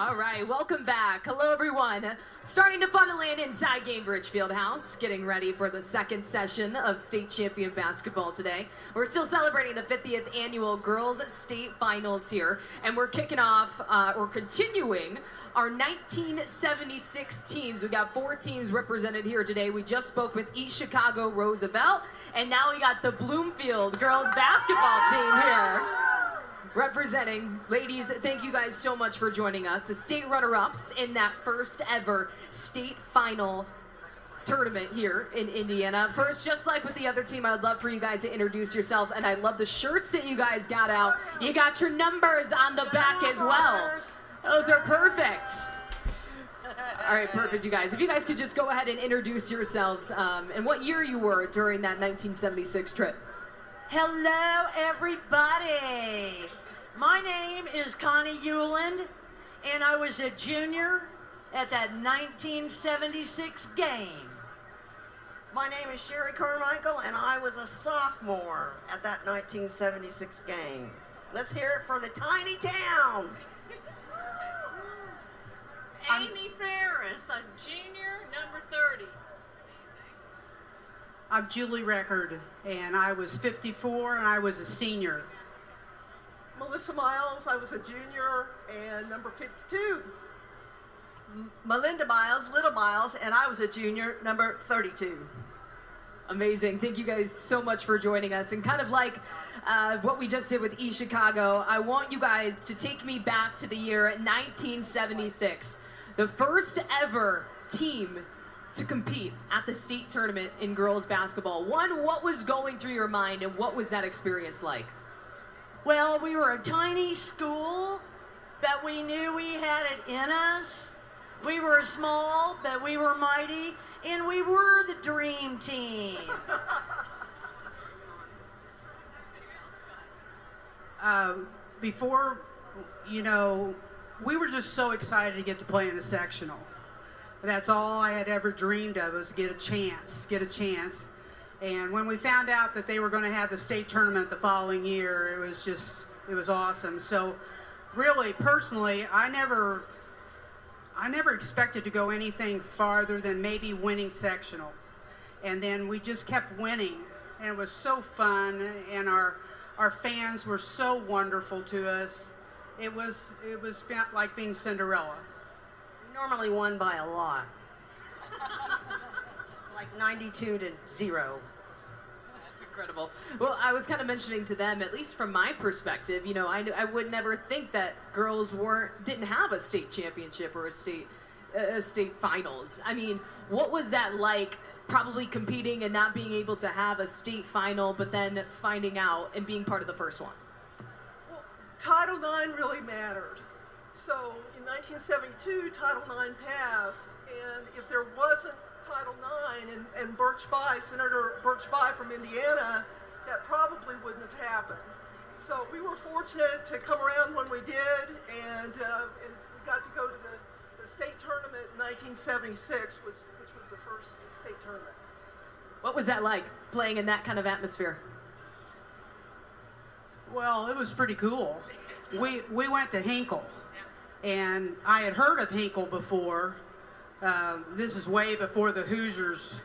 All right, welcome back. Hello, everyone. Starting to funnel in inside Gainbridge Fieldhouse, getting ready for the second session of state champion basketball today. We're still celebrating the 50th annual girls state finals here, and we're kicking off, or continuing, our 1976 teams. We got 4 teams represented here today. We just spoke with East Chicago Roosevelt, and now we got the Bloomfield girls basketball team here. Representing. Ladies, thank you guys so much for joining us. The state runner-ups in that first ever state final tournament here in Indiana. First, just like with the other team, I would love for you guys to introduce yourselves, and I love the shirts that you guys got out. You got your numbers on the back as well. Those are perfect. All right, perfect, you guys. If you guys could just go ahead and introduce yourselves and what year you were during that 1976 trip. Hello, everybody. My name is Connie Hewland, and I was a junior at that 1976 game. My name is Sherry Carmichael, and I was a sophomore at that 1976 game. Let's hear it for the tiny towns. Amy Ferris, a junior, number 30. I'm Julie Record, and I was 54, and I was a senior. Melissa Miles, I was a junior and number 52. Melinda Miles, Little Miles, and I was a junior, number 32. Amazing. Thank you guys so much for joining us. And kind of like what we just did with East Chicago, I want you guys to take me back to the year 1976. The first ever team to compete at the state tournament in girls basketball. One, what was going through your mind, and what was that experience like? Well, we were a tiny school, but we knew we had it in us. We were small, but we were mighty, and we were the dream team. Before, we were just so excited to get to play in the sectional. That's all I had ever dreamed of, was get a chance. And when we found out that they were going to have the state tournament the following year, it was awesome. So really, personally, I never expected to go anything farther than maybe winning sectional. And then we just kept winning, and it was so fun, and our fans were so wonderful to us. It was like being Cinderella. We normally won by a lot. Like 92-0. That's incredible. Well, I was kind of mentioning to them, at least from my perspective, I would never think that girls didn't have a state championship or a state finals. I mean, what was that like, probably competing and not being able to have a state final, but then finding out and being part of the first one? Well, Title IX really mattered. So in 1972, Title IX passed, and if there wasn't Title IX and Senator Birch Bayh from Indiana, that probably wouldn't have happened. So we were fortunate to come around when we did, and we got to go to the state tournament in 1976, which was the first state tournament. What was that like, playing in that kind of atmosphere? Well, it was pretty cool. We went to Hinkle, and I had heard of Hinkle before. This is way before the Hoosiers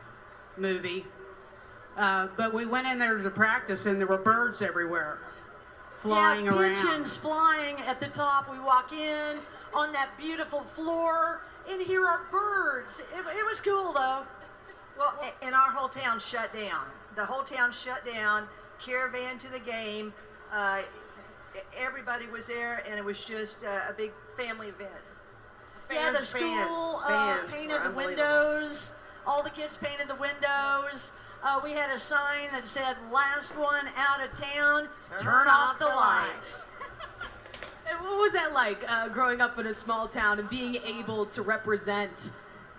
movie. But we went in there to practice, and there were birds everywhere flying around. Pigeons flying at the top. We walk in on that beautiful floor, and here are birds. It was cool, though. Well, and our whole town shut down. The whole town shut down, caravan to the game. Everybody was there, and it was just a big family event. The school painted the windows. All the kids painted the windows. We had a sign that said, "Last one out of town, turn off the lights." And what was that like, growing up in a small town and being able to represent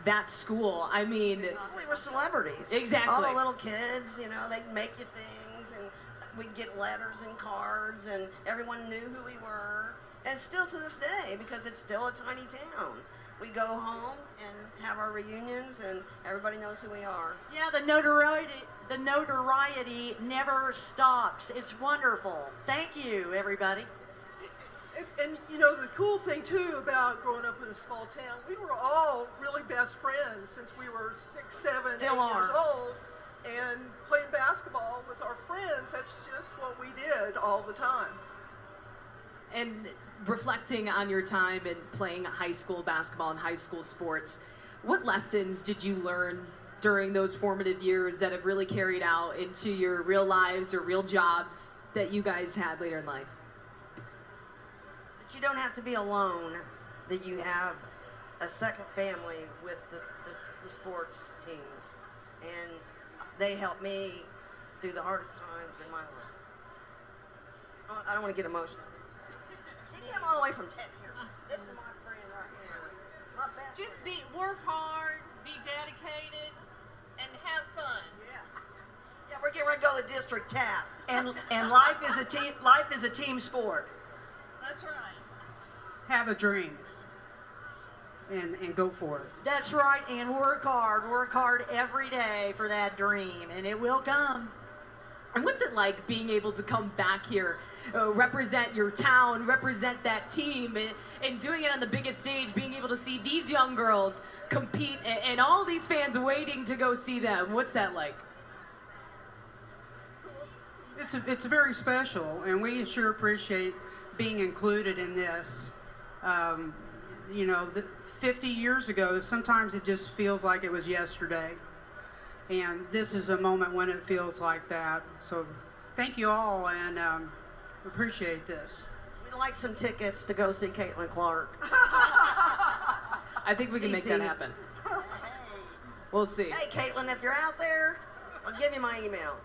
that school? I mean, we were celebrities. Exactly. All the little kids, they'd make you things, and we'd get letters and cards, and everyone knew who we were. And still to this day, because it's still a tiny town. We go home and have our reunions, and everybody knows who we are. Yeah, the notoriety never stops. It's wonderful. Thank you, everybody. And you know, the cool thing too about growing up in a small town, we were all really best friends since we were 6, 7, Still 8 years are. old. And playing basketball with our friends, that's just what we did all the time. And reflecting on your time and playing high school basketball and high school sports, what lessons did you learn during those formative years that have really carried out into your real lives or real jobs that you guys had later in life? That you don't have to be alone, that you have a second family with the sports teams. And they helped me through the hardest times in my life. I don't want to get emotional. She came all the way from Texas. This is my friend right here. My best Just friend. work hard, be dedicated, and have fun. Yeah, we're getting ready to go to the district tap. And life is a team. Life is a team sport. That's right. Have a dream and go for it. That's right. And work hard. Work hard every day for that dream, and it will come. And what's it like being able to come back here, represent your town, represent that team, and doing it on the biggest stage, being able to see these young girls compete and all these fans waiting to go see them? What's that like? It's very special, and we sure appreciate being included in this. You know, 50 years ago, sometimes it just feels like it was yesterday. And this is a moment when it feels like that. So thank you all, and appreciate this. We'd like some tickets to go see Caitlin Clark. I think we can make that CC. happen. We'll see. Hey, Caitlin, if you're out there, I'll give you my email.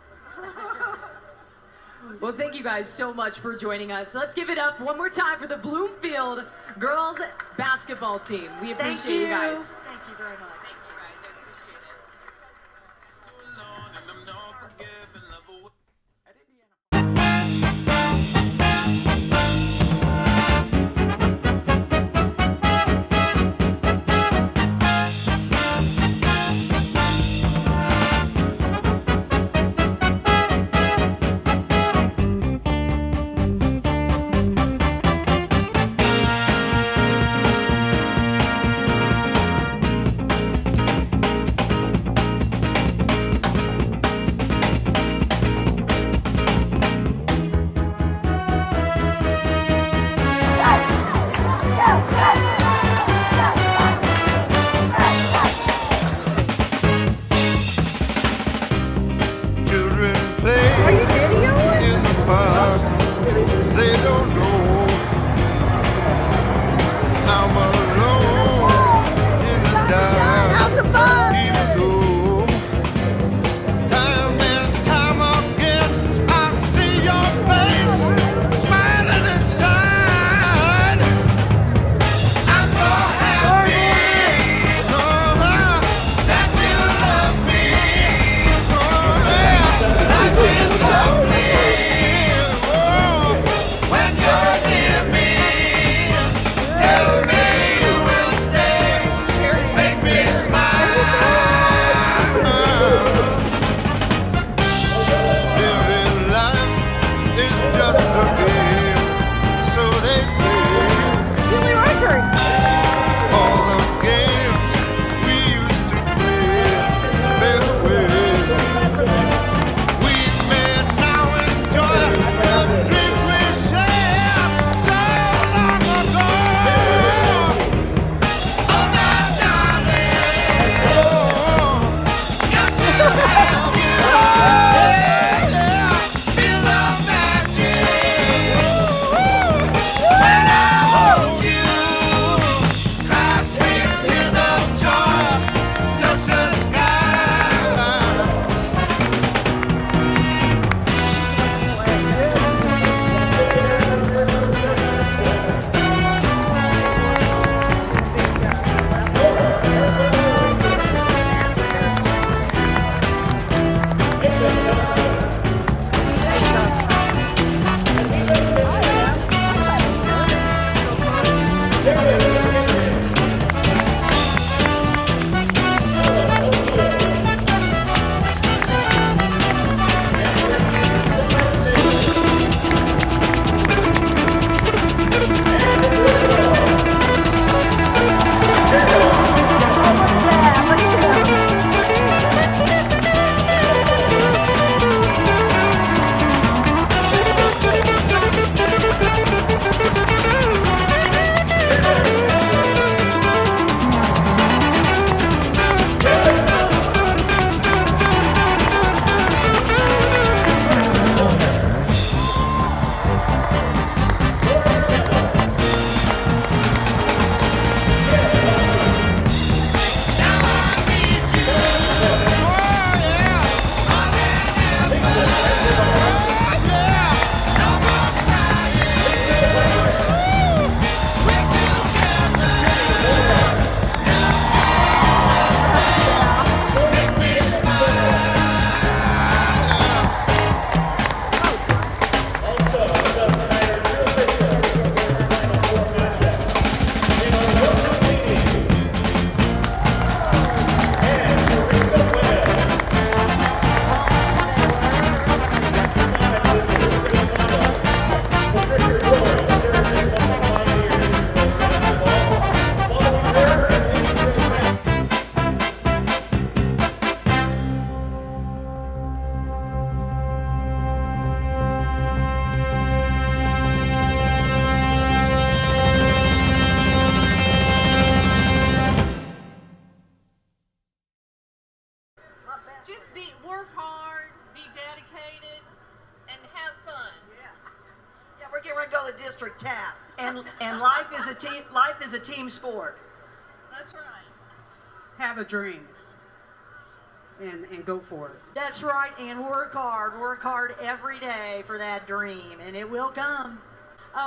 Well, thank you guys so much for joining us. Let's give it up one more time for the Bloomfield girls basketball team. We appreciate you guys. Thank you very much. district tap. And life is a team. Life is a team sport. That's right. Have a dream and go for it. That's right, and work hard every day for that dream, and it will come.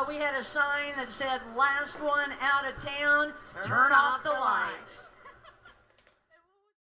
We had a sign that said, "Last one out of town, turn off the